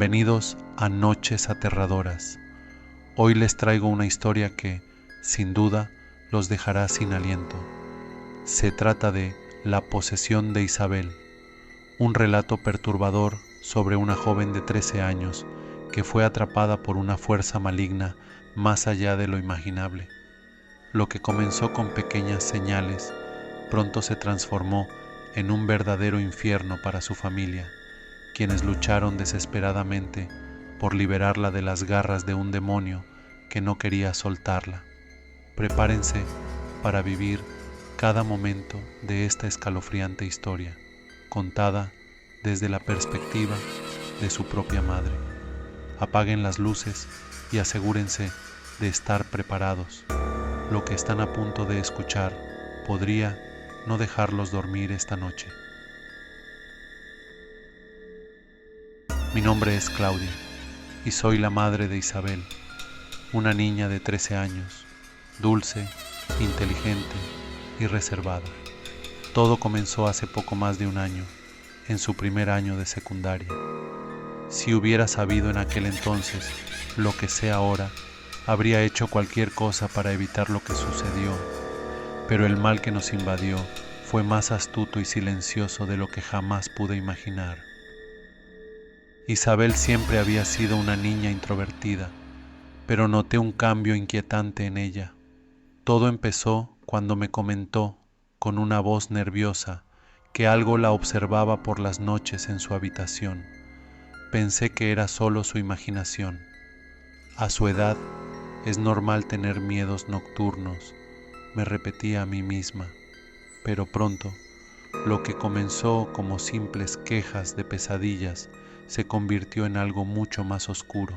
Bienvenidos a Noches Aterradoras. Hoy les traigo una historia que, sin duda, los dejará sin aliento. Se trata de La posesión de Isabel, un relato perturbador sobre una joven de 13 años que fue atrapada por una fuerza maligna más allá de lo imaginable. Lo que comenzó con pequeñas señales, pronto se transformó en un verdadero infierno para su familia, quienes lucharon desesperadamente por liberarla de las garras de un demonio que no quería soltarla. Prepárense para vivir cada momento de esta escalofriante historia, contada desde la perspectiva de su propia madre. Apaguen las luces y asegúrense de estar preparados. Lo que están a punto de escuchar podría no dejarlos dormir esta noche. Mi nombre es Claudia y soy la madre de Isabel, una niña de 13 años, dulce, inteligente y reservada. Todo comenzó hace poco más de un año, en su primer año de secundaria. Si hubiera sabido en aquel entonces lo que sé ahora, habría hecho cualquier cosa para evitar lo que sucedió, pero el mal que nos invadió fue más astuto y silencioso de lo que jamás pude imaginar. Isabel siempre había sido una niña introvertida, pero noté un cambio inquietante en ella. Todo empezó cuando me comentó, con una voz nerviosa, que algo la observaba por las noches en su habitación. Pensé que era solo su imaginación. A su edad, es normal tener miedos nocturnos, me repetía a mí misma, pero pronto, lo que comenzó como simples quejas de pesadillas se convirtió en algo mucho más oscuro.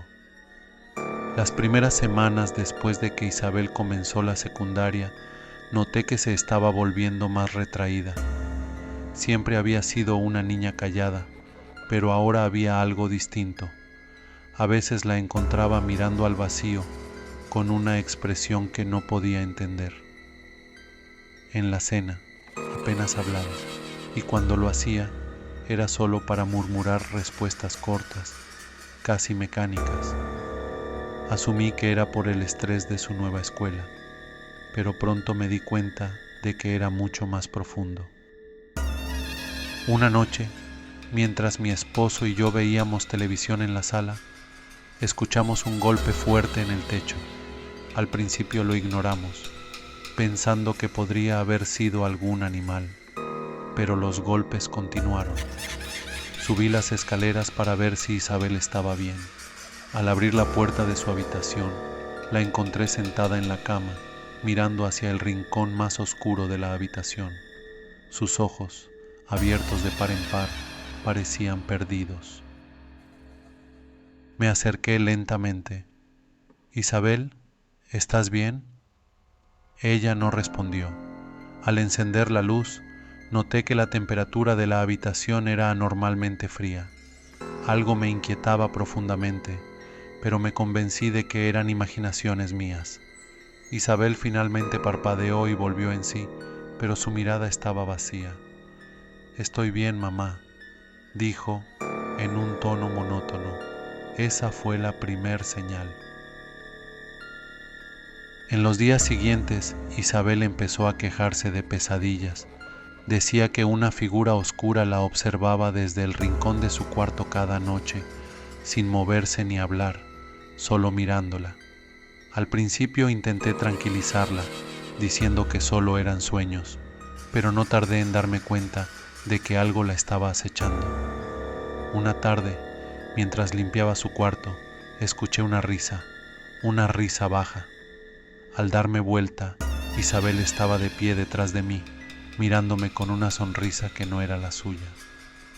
Las primeras semanas después de que Isabel comenzó la secundaria, noté que se estaba volviendo más retraída. Siempre había sido una niña callada, pero ahora había algo distinto. A veces la encontraba mirando al vacío, con una expresión que no podía entender. En la cena, apenas hablaba, y cuando lo hacía, era solo para murmurar respuestas cortas, casi mecánicas. Asumí que era por el estrés de su nueva escuela, pero pronto me di cuenta de que era mucho más profundo. Una noche, mientras mi esposo y yo veíamos televisión en la sala, escuchamos un golpe fuerte en el techo. Al principio lo ignoramos, pensando que podría haber sido algún animal, pero los golpes continuaron. Subí las escaleras para ver si Isabel estaba bien. Al abrir la puerta de su habitación, la encontré sentada en la cama, mirando hacia el rincón más oscuro de la habitación. Sus ojos, abiertos de par en par, parecían perdidos. Me acerqué lentamente. «Isabel, ¿estás bien?». Ella no respondió. Al encender la luz, noté que la temperatura de la habitación era anormalmente fría. Algo me inquietaba profundamente, pero me convencí de que eran imaginaciones mías. Isabel finalmente parpadeó y volvió en sí, pero su mirada estaba vacía. «Estoy bien, mamá», dijo en un tono monótono. Esa fue la primer señal. En los días siguientes, Isabel empezó a quejarse de pesadillas. Decía que una figura oscura la observaba desde el rincón de su cuarto cada noche, sin moverse ni hablar, solo mirándola. Al principio intenté tranquilizarla, diciendo que solo eran sueños, pero no tardé en darme cuenta de que algo la estaba acechando. Una tarde, mientras limpiaba su cuarto, escuché una risa baja. Al darme vuelta, Isabel estaba de pie detrás de mí, mirándome con una sonrisa que no era la suya.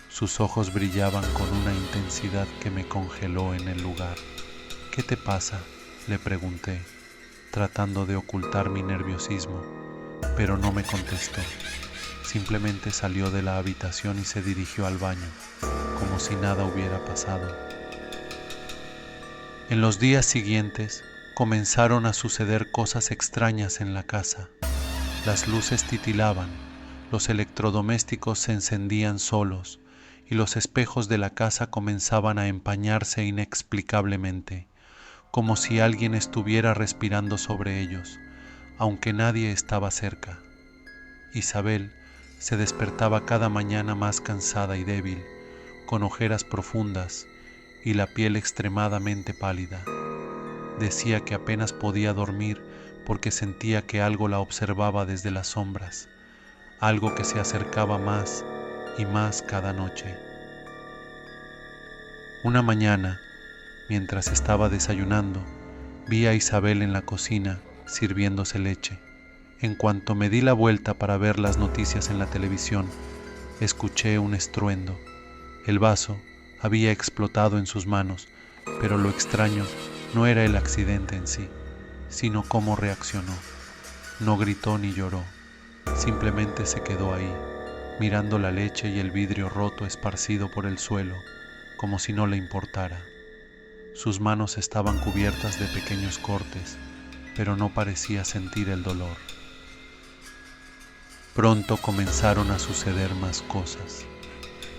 Sus ojos brillaban con una intensidad que me congeló en el lugar. «¿Qué te pasa?», le pregunté, tratando de ocultar mi nerviosismo, pero no me contestó. Simplemente salió de la habitación y se dirigió al baño, como si nada hubiera pasado. En los días siguientes, comenzaron a suceder cosas extrañas en la casa. Las luces titilaban, los electrodomésticos se encendían solos y los espejos de la casa comenzaban a empañarse inexplicablemente, como si alguien estuviera respirando sobre ellos, aunque nadie estaba cerca. Isabel se despertaba cada mañana más cansada y débil, con ojeras profundas y la piel extremadamente pálida. Decía que apenas podía dormir porque sentía que algo la observaba desde las sombras, algo que se acercaba más y más cada noche. Una mañana, mientras estaba desayunando, vi a Isabel en la cocina sirviéndose leche. En cuanto me di la vuelta para ver las noticias en la televisión, escuché un estruendo. El vaso había explotado en sus manos, pero lo extraño no era el accidente en sí, sino cómo reaccionó. No gritó ni lloró, simplemente se quedó ahí, mirando la leche y el vidrio roto esparcido por el suelo, como si no le importara. Sus manos estaban cubiertas de pequeños cortes, pero no parecía sentir el dolor. Pronto comenzaron a suceder más cosas.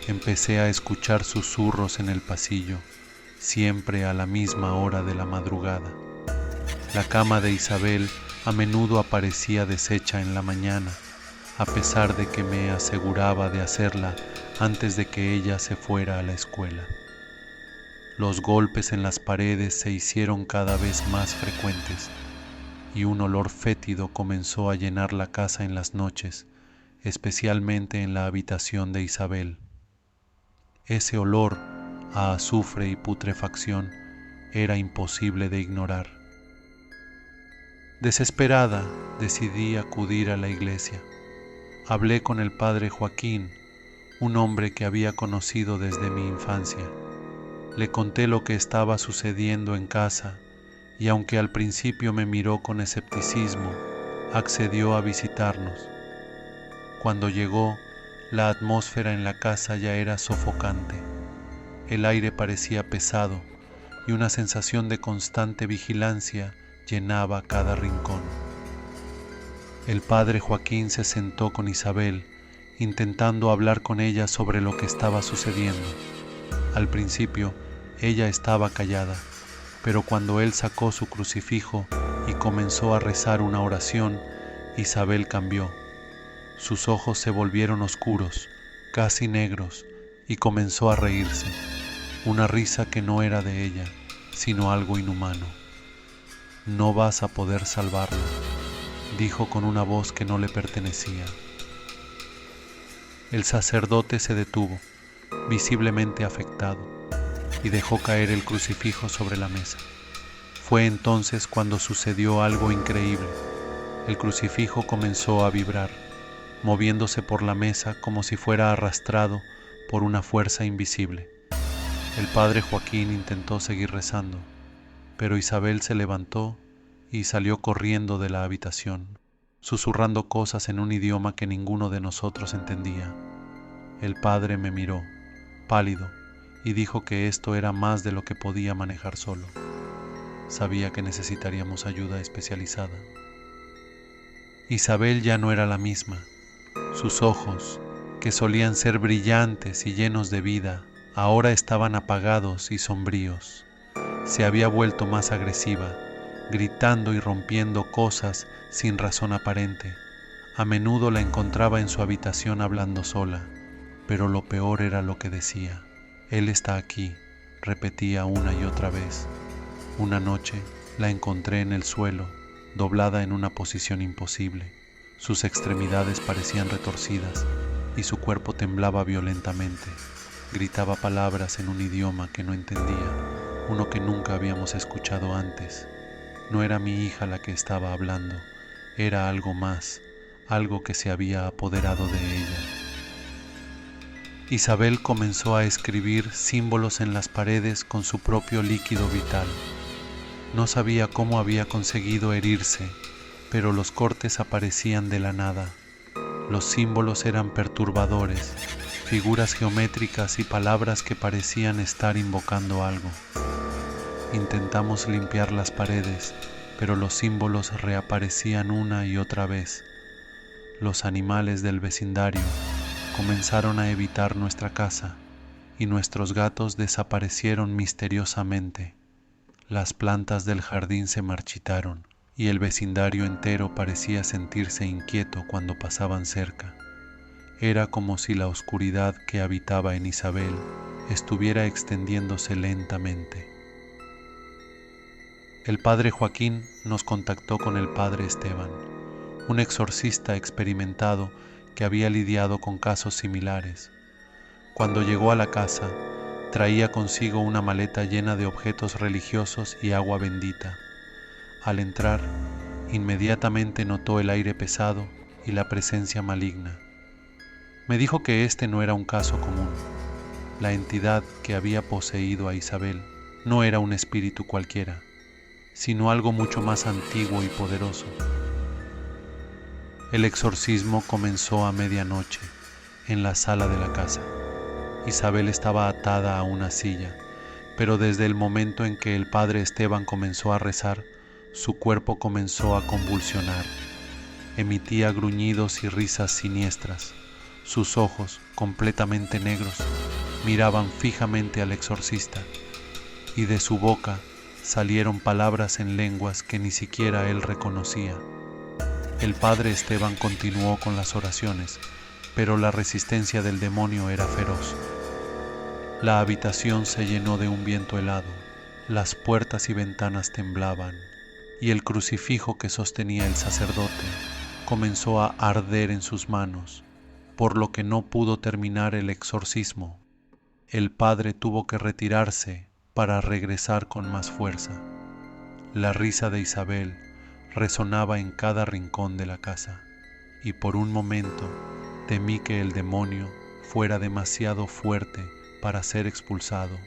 Empecé a escuchar susurros en el pasillo, siempre a la misma hora de la madrugada. La cama de Isabel a menudo aparecía deshecha en la mañana, a pesar de que me aseguraba de hacerla antes de que ella se fuera a la escuela. Los golpes en las paredes se hicieron cada vez más frecuentes y un olor fétido comenzó a llenar la casa en las noches, especialmente en la habitación de Isabel. Ese olor a azufre y putrefacción era imposible de ignorar. Desesperada, decidí acudir a la iglesia. Hablé con el padre Joaquín, un hombre que había conocido desde mi infancia. Le conté lo que estaba sucediendo en casa y aunque al principio me miró con escepticismo, accedió a visitarnos. Cuando llegó, la atmósfera en la casa ya era sofocante. El aire parecía pesado y una sensación de constante vigilancia llenaba cada rincón. El padre Joaquín se sentó con Isabel, intentando hablar con ella sobre lo que estaba sucediendo. Al principio, ella estaba callada, pero cuando él sacó su crucifijo y comenzó a rezar una oración, Isabel cambió. Sus ojos se volvieron oscuros, casi negros, y comenzó a reírse, una risa que no era de ella, sino algo inhumano. No vas a poder salvarla, dijo con una voz que no le pertenecía. El sacerdote se detuvo, visiblemente afectado, y dejó caer el crucifijo sobre la mesa. Fue entonces cuando sucedió algo increíble. El crucifijo comenzó a vibrar, moviéndose por la mesa como si fuera arrastrado por una fuerza invisible. El padre Joaquín intentó seguir rezando, pero Isabel se levantó y salió corriendo de la habitación, susurrando cosas en un idioma que ninguno de nosotros entendía. El padre me miró, pálido, y dijo que esto era más de lo que podía manejar solo. Sabía que necesitaríamos ayuda especializada. Isabel ya no era la misma. Sus ojos, que solían ser brillantes y llenos de vida, ahora estaban apagados y sombríos. Se había vuelto más agresiva, gritando y rompiendo cosas sin razón aparente. A menudo la encontraba en su habitación hablando sola, pero lo peor era lo que decía. Él está aquí, repetía una y otra vez. Una noche la encontré en el suelo, doblada en una posición imposible. Sus extremidades parecían retorcidas y su cuerpo temblaba violentamente. Gritaba palabras en un idioma que no entendía, uno que nunca habíamos escuchado antes. No era mi hija la que estaba hablando, era algo más, algo que se había apoderado de ella. Isabel comenzó a escribir símbolos en las paredes con su propio líquido vital. No sabía cómo había conseguido herirse, pero los cortes aparecían de la nada. Los símbolos eran perturbadores, figuras geométricas y palabras que parecían estar invocando algo. Intentamos limpiar las paredes, pero los símbolos reaparecían una y otra vez. Los animales del vecindario comenzaron a evitar nuestra casa y nuestros gatos desaparecieron misteriosamente. Las plantas del jardín se marchitaron y el vecindario entero parecía sentirse inquieto cuando pasaban cerca. Era como si la oscuridad que habitaba en Isabel estuviera extendiéndose lentamente. El padre Joaquín nos contactó con el padre Esteban, un exorcista experimentado que había lidiado con casos similares. Cuando llegó a la casa, traía consigo una maleta llena de objetos religiosos y agua bendita. Al entrar, inmediatamente notó el aire pesado y la presencia maligna. Me dijo que este no era un caso común. La entidad que había poseído a Isabel no era un espíritu cualquiera, sino algo mucho más antiguo y poderoso. El exorcismo comenzó a medianoche en la sala de la casa. Isabel estaba atada a una silla, pero desde el momento en que el padre Esteban comenzó a rezar, su cuerpo comenzó a convulsionar. Emitía gruñidos y risas siniestras. Sus ojos, completamente negros, miraban fijamente al exorcista, y de su boca salieron palabras en lenguas que ni siquiera él reconocía. El padre Esteban continuó con las oraciones, pero la resistencia del demonio era feroz. La habitación se llenó de un viento helado, las puertas y ventanas temblaban, y el crucifijo que sostenía el sacerdote comenzó a arder en sus manos, por lo que no pudo terminar el exorcismo. El padre tuvo que retirarse para regresar con más fuerza. La risa de Isabel resonaba en cada rincón de la casa, y por un momento temí que el demonio fuera demasiado fuerte para ser expulsado.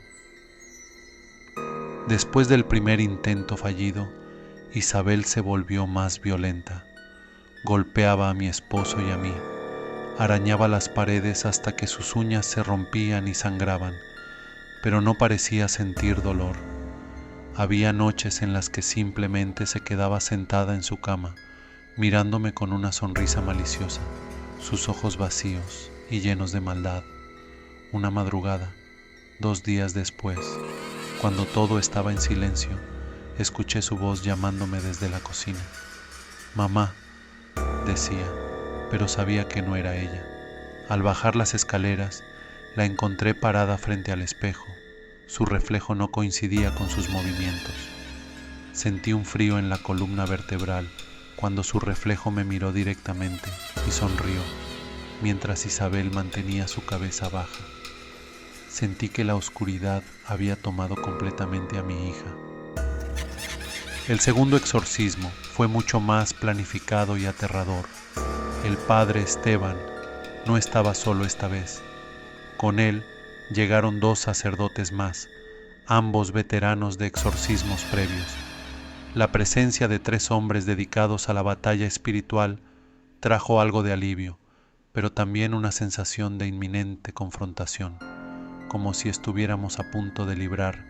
Después del primer intento fallido, Isabel se volvió más violenta. Golpeaba a mi esposo y a mí, arañaba las paredes hasta que sus uñas se rompían y sangraban, pero no parecía sentir dolor. Había noches en las que simplemente se quedaba sentada en su cama, mirándome con una sonrisa maliciosa, sus ojos vacíos y llenos de maldad. Una madrugada, 2 días después, cuando todo estaba en silencio, escuché su voz llamándome desde la cocina. «Mamá», decía, pero sabía que no era ella. Al bajar las escaleras, la encontré parada frente al espejo. Su reflejo no coincidía con sus movimientos. Sentí un frío en la columna vertebral cuando su reflejo me miró directamente y sonrió, mientras Isabel mantenía su cabeza baja. Sentí que la oscuridad había tomado completamente a mi hija. El segundo exorcismo fue mucho más planificado y aterrador. El padre Esteban no estaba solo esta vez. Con él llegaron 2 sacerdotes más, ambos veteranos de exorcismos previos. La presencia de 3 hombres dedicados a la batalla espiritual trajo algo de alivio, pero también una sensación de inminente confrontación, como si estuviéramos a punto de librar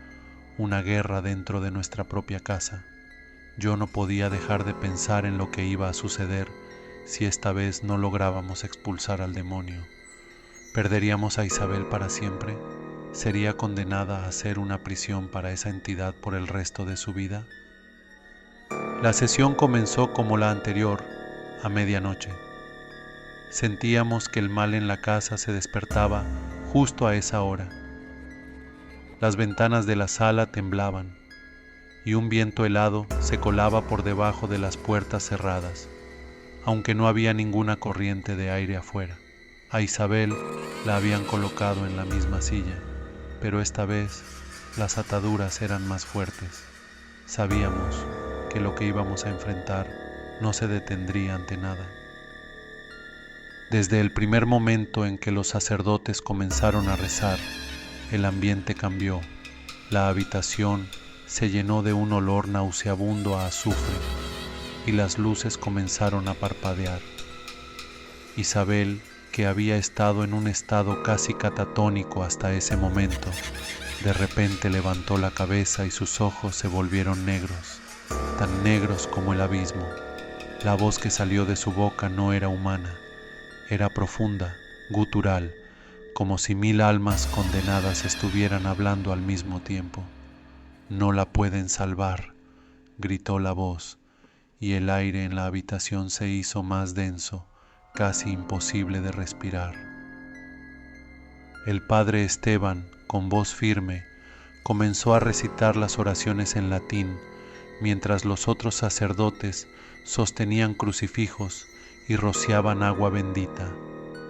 una guerra dentro de nuestra propia casa. Yo no podía dejar de pensar en lo que iba a suceder si esta vez no lográbamos expulsar al demonio. ¿Perderíamos a Isabel para siempre? ¿Sería condenada a ser una prisión para esa entidad por el resto de su vida? La sesión comenzó como la anterior, a medianoche. Sentíamos que el mal en la casa se despertaba justo a esa hora. Las ventanas de la sala temblaban y un viento helado se colaba por debajo de las puertas cerradas, aunque no había ninguna corriente de aire afuera. A Isabel la habían colocado en la misma silla, pero esta vez las ataduras eran más fuertes. Sabíamos que lo que íbamos a enfrentar no se detendría ante nada. Desde el primer momento en que los sacerdotes comenzaron a rezar, el ambiente cambió. La habitación se llenó de un olor nauseabundo a azufre y las luces comenzaron a parpadear. Isabel, que había estado en un estado casi catatónico hasta ese momento, de repente levantó la cabeza y sus ojos se volvieron negros, tan negros como el abismo. La voz que salió de su boca no era humana, era profunda, gutural, como si 1000 almas condenadas estuvieran hablando al mismo tiempo. «No la pueden salvar», gritó la voz, y el aire en la habitación se hizo más denso, casi imposible de respirar. El padre Esteban, con voz firme, comenzó a recitar las oraciones en latín, mientras los otros sacerdotes sostenían crucifijos y rociaban agua bendita.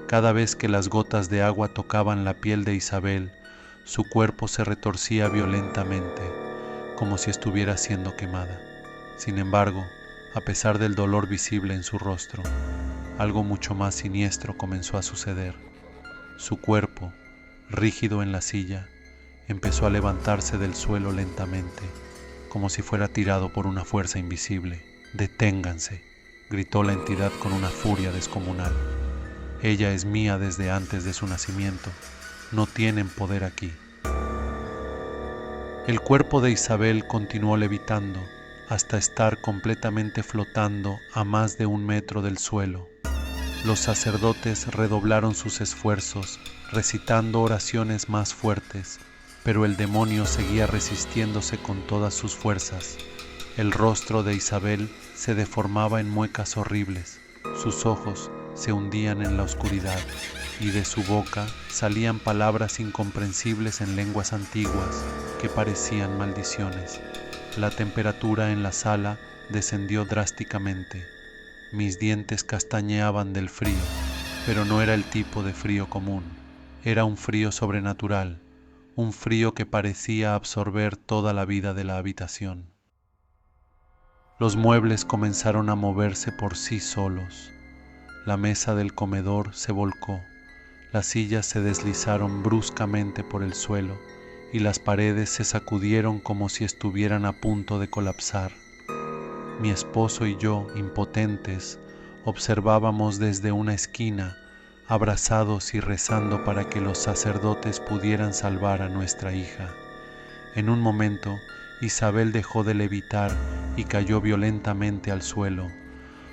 Cada vez que las gotas de agua tocaban la piel de Isabel, su cuerpo se retorcía violentamente, como si estuviera siendo quemada. Sin embargo, a pesar del dolor visible en su rostro, algo mucho más siniestro comenzó a suceder. Su cuerpo, rígido en la silla, empezó a levantarse del suelo lentamente, como si fuera tirado por una fuerza invisible. «Deténganse», gritó la entidad con una furia descomunal. «Ella es mía desde antes de su nacimiento. No tienen poder aquí». El cuerpo de Isabel continuó levitando hasta estar completamente flotando a más de 1 metro del suelo. Los sacerdotes redoblaron sus esfuerzos, recitando oraciones más fuertes, pero el demonio seguía resistiéndose con todas sus fuerzas. El rostro de Isabel se deformaba en muecas horribles, sus ojos se hundían en la oscuridad y de su boca salían palabras incomprensibles en lenguas antiguas que parecían maldiciones. La temperatura en la sala descendió drásticamente. Mis dientes castañeaban del frío, pero no era el tipo de frío común. Era un frío sobrenatural, un frío que parecía absorber toda la vida de la habitación. Los muebles comenzaron a moverse por sí solos. La mesa del comedor se volcó, las sillas se deslizaron bruscamente por el suelo y las paredes se sacudieron como si estuvieran a punto de colapsar. Mi esposo y yo, impotentes, observábamos desde una esquina, abrazados y rezando para que los sacerdotes pudieran salvar a nuestra hija. En un momento, Isabel dejó de levitar y cayó violentamente al suelo.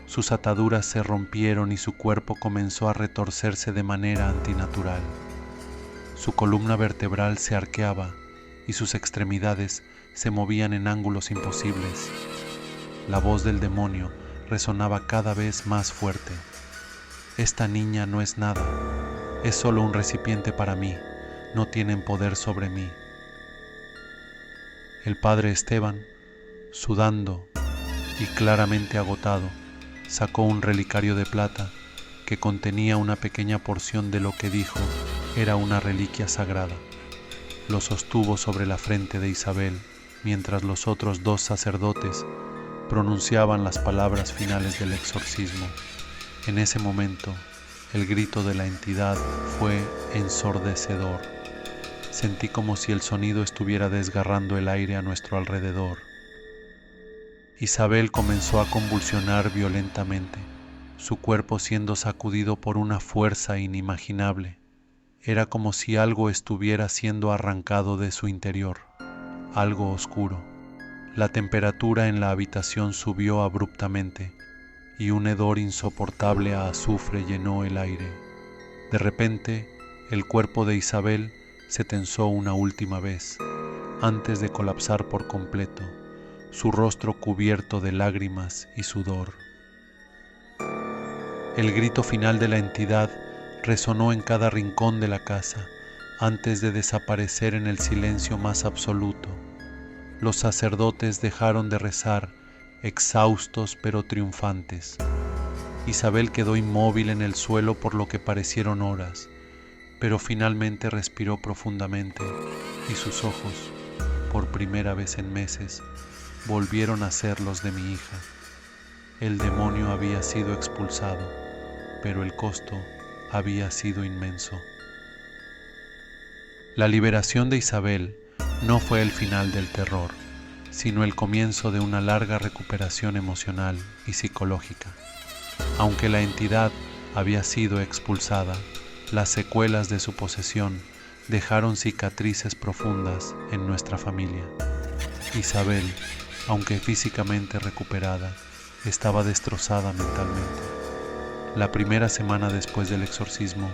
Sus ataduras se rompieron y su cuerpo comenzó a retorcerse de manera antinatural. Su columna vertebral se arqueaba y sus extremidades se movían en ángulos imposibles. La voz del demonio resonaba cada vez más fuerte. «Esta niña no es nada, es solo un recipiente para mí, no tienen poder sobre mí». El padre Esteban, sudando y claramente agotado, sacó un relicario de plata que contenía una pequeña porción de lo que dijo era una reliquia sagrada. Lo sostuvo sobre la frente de Isabel mientras los otros 2 sacerdotes pronunciaban las palabras finales del exorcismo. En ese momento, el grito de la entidad fue ensordecedor. Sentí como si el sonido estuviera desgarrando el aire a nuestro alrededor. Isabel comenzó a convulsionar violentamente, su cuerpo siendo sacudido por una fuerza inimaginable. Era como si algo estuviera siendo arrancado de su interior, algo oscuro. La temperatura en la habitación subió abruptamente y un hedor insoportable a azufre llenó el aire. De repente, el cuerpo de Isabel se tensó una última vez, antes de colapsar por completo, su rostro cubierto de lágrimas y sudor. El grito final de la entidad resonó en cada rincón de la casa, antes de desaparecer en el silencio más absoluto. Los sacerdotes dejaron de rezar, exhaustos pero triunfantes. Isabel quedó inmóvil en el suelo por lo que parecieron horas, pero finalmente respiró profundamente y sus ojos, por primera vez en meses, volvieron a ser los de mi hija. El demonio había sido expulsado, pero el costo había sido inmenso. La liberación de Isabel no fue el final del terror, sino el comienzo de una larga recuperación emocional y psicológica. Aunque la entidad había sido expulsada, las secuelas de su posesión dejaron cicatrices profundas en nuestra familia. Isabel, aunque físicamente recuperada, estaba destrozada mentalmente. La primera semana después del exorcismo,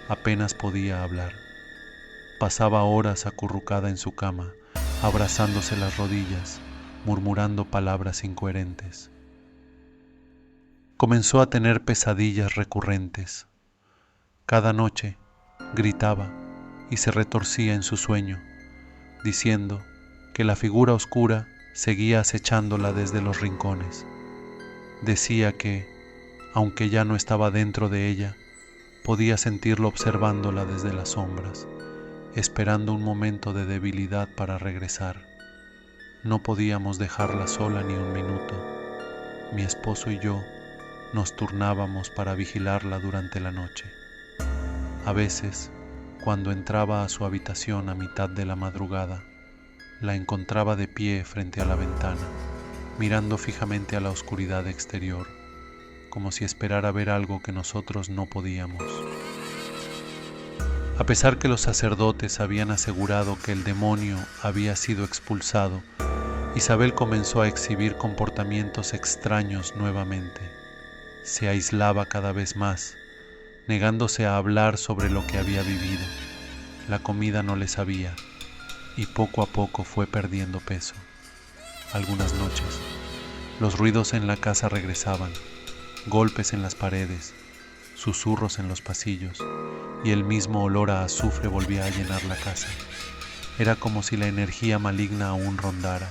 apenas podía hablar. Pasaba horas acurrucada en su cama, abrazándose las rodillas, murmurando palabras incoherentes. Comenzó a tener pesadillas recurrentes. Cada noche gritaba y se retorcía en su sueño, diciendo que la figura oscura seguía acechándola desde los rincones. Decía que, aunque ya no estaba dentro de ella, podía sentirlo observándola desde las sombras, esperando un momento de debilidad para regresar. No podíamos dejarla sola ni un minuto. Mi esposo y yo nos turnábamos para vigilarla durante la noche. A veces, cuando entraba a su habitación a mitad de la madrugada, la encontraba de pie frente a la ventana, mirando fijamente a la oscuridad exterior, como si esperara ver algo que nosotros no podíamos. A pesar que los sacerdotes habían asegurado que el demonio había sido expulsado, Isabel comenzó a exhibir comportamientos extraños nuevamente. Se aislaba cada vez más, negándose a hablar sobre lo que había vivido. La comida no le sabía y poco a poco fue perdiendo peso. Algunas noches, los ruidos en la casa regresaban, golpes en las paredes, susurros en los pasillos, y el mismo olor a azufre volvía a llenar la casa. Era como si la energía maligna aún rondara,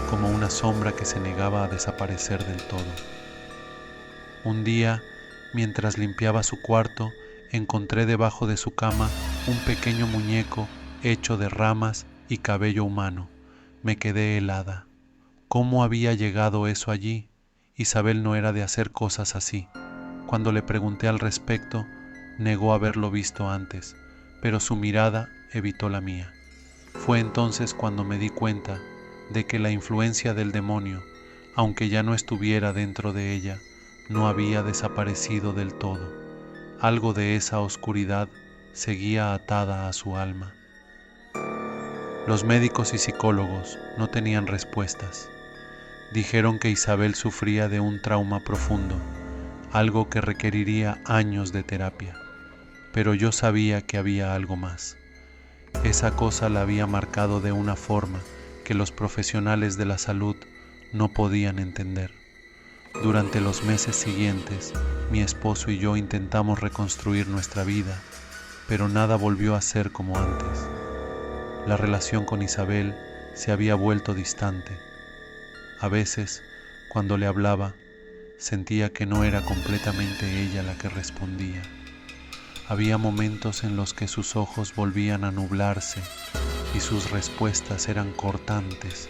como una sombra que se negaba a desaparecer del todo. Un día, mientras limpiaba su cuarto, encontré debajo de su cama un pequeño muñeco hecho de ramas y cabello humano. Me quedé helada. ¿Cómo había llegado eso allí? Isabel no era de hacer cosas así. Cuando le pregunté al respecto, negó haberlo visto antes, pero su mirada evitó la mía. Fue entonces cuando me di cuenta de que la influencia del demonio, aunque ya no estuviera dentro de ella, no había desaparecido del todo. Algo de esa oscuridad seguía atada a su alma. Los médicos y psicólogos no tenían respuestas. Dijeron que Isabel sufría de un trauma profundo, algo que requeriría años de terapia. Pero yo sabía que había algo más. Esa cosa la había marcado de una forma que los profesionales de la salud no podían entender. Durante los meses siguientes, mi esposo y yo intentamos reconstruir nuestra vida, pero nada volvió a ser como antes. La relación con Isabel se había vuelto distante. A veces, cuando le hablaba, sentía que no era completamente ella la que respondía. Había momentos en los que sus ojos volvían a nublarse y sus respuestas eran cortantes,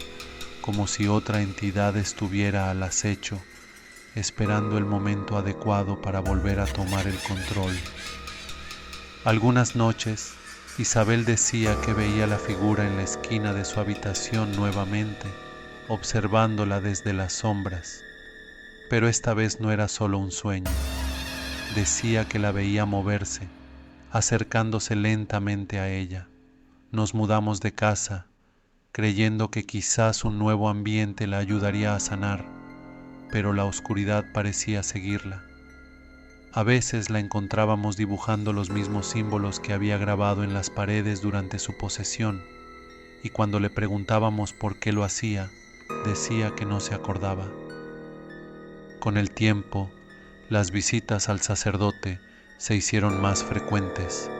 como si otra entidad estuviera al acecho, esperando el momento adecuado para volver a tomar el control. Algunas noches, Isabel decía que veía la figura en la esquina de su habitación nuevamente, observándola desde las sombras. Pero esta vez no era solo un sueño. Decía que la veía moverse, acercándose lentamente a ella. Nos mudamos de casa, creyendo que quizás un nuevo ambiente la ayudaría a sanar, pero la oscuridad parecía seguirla. A veces la encontrábamos dibujando los mismos símbolos que había grabado en las paredes durante su posesión, y cuando le preguntábamos por qué lo hacía, decía que no se acordaba. Con el tiempo, las visitas al sacerdote se hicieron más frecuentes,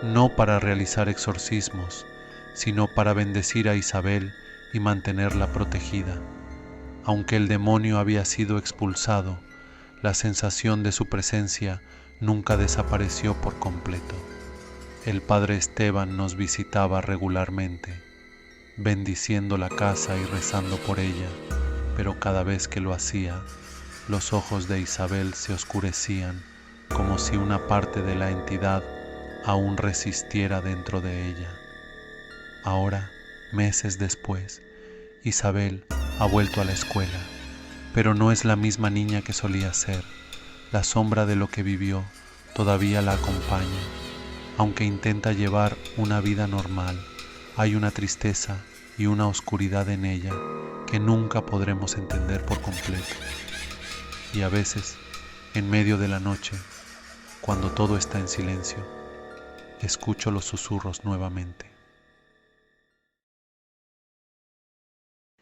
no para realizar exorcismos, sino para bendecir a Isabel y mantenerla protegida. Aunque el demonio había sido expulsado, la sensación de su presencia nunca desapareció por completo. El padre Esteban nos visitaba regularmente, bendiciendo la casa y rezando por ella, pero cada vez que lo hacía, los ojos de Isabel se oscurecían, como si una parte de la entidad aún resistiera dentro de ella. Ahora, meses después, Isabel ha vuelto a la escuela, pero no es la misma niña que solía ser. La sombra de lo que vivió todavía la acompaña. Aunque intenta llevar una vida normal, hay una tristeza y una oscuridad en ella que nunca podremos entender por completo. Y a veces, en medio de la noche, cuando todo está en silencio, escucho los susurros nuevamente.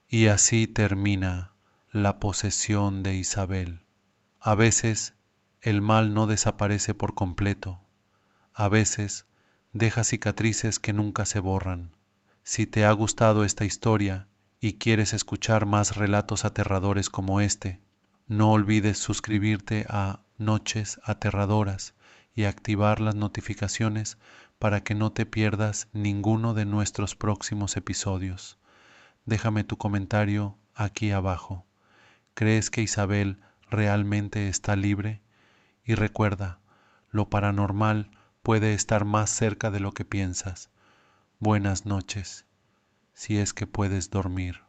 Y así termina la posesión de Isabel. A veces el mal no desaparece por completo, a veces deja cicatrices que nunca se borran. Si te ha gustado esta historia y quieres escuchar más relatos aterradores como este, no olvides suscribirte a Noches Aterradoras y activar las notificaciones para que no te pierdas ninguno de nuestros próximos episodios. Déjame tu comentario aquí abajo. ¿Crees que Isabel realmente está libre? Y recuerda, lo paranormal puede estar más cerca de lo que piensas. Buenas noches, si es que puedes dormir.